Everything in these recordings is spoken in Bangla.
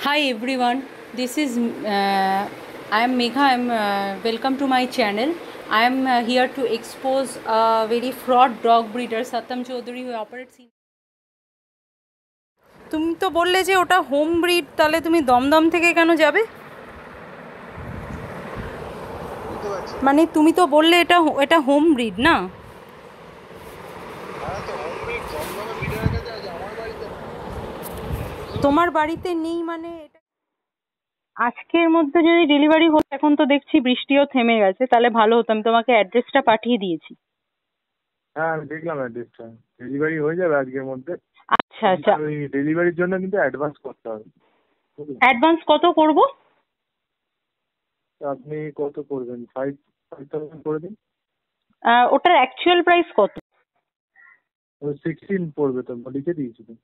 Hi everyone, this is I am Megha. Welcome to my channel. I am here to expose a very fraud dog breeder Satyam Chaudhary who operates in. তুমি তো বললে যে ওটা হোম ব্রিড, তাহলে তুমি দমদম থেকে কেন যাবে? মানে তুমি তো বললে এটা হোম ব্রিড না? তোমার বাড়িতে নেই মানে আজকের মধ্যে যদি ডেলিভারি হতো, এখন তো দেখছি বৃষ্টিও থেমে গেছে, তাহলে ভালো হতো। আমি তোমাকে অ্যাড্রেসটা পাঠিয়ে দিয়েছি। হ্যাঁ, আমি দেখলাম অ্যাড্রেসটা। ডেলিভারি হয়ে যাবে আজকের মধ্যে। আচ্ছা আচ্ছা, ওই ডেলিভারির জন্য কিন্তু অ্যাডভান্স করতে হবে। অ্যাডভান্স কত করব? আপনি কত করবেন? 5,000 করে দিন। ওটার অ্যাকচুয়াল প্রাইস কত? 16 পড়বে, তো লিখে দিয়েছি তো।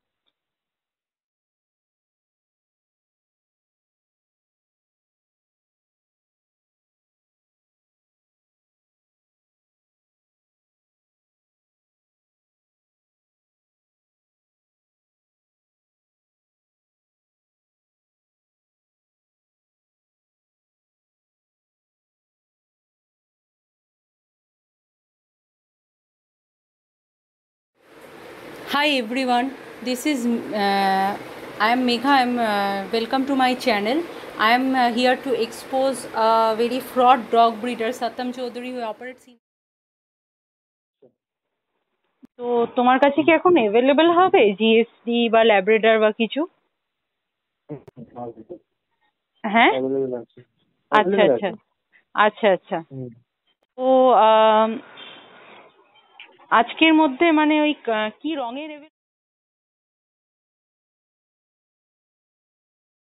Hi everyone, this is I am Megha. Welcome to my channel. I am here to expose a very fraud dog breeder Satyam Chaudhary who operates in. তো তোমার কাছে কি এখন অ্যাভেলেবল হবে জিএসডি বা ল্যাব্রাডর বা কিছু? হ্যাঁ, অ্যাভেলেবেল আছে, আচ্ছা অ্যাভেলেবেল আচ্ছা আছে। আচ্ছা আচ্ছা। হুম। তো আজকের মধ্যে মানে ওই কি রঙের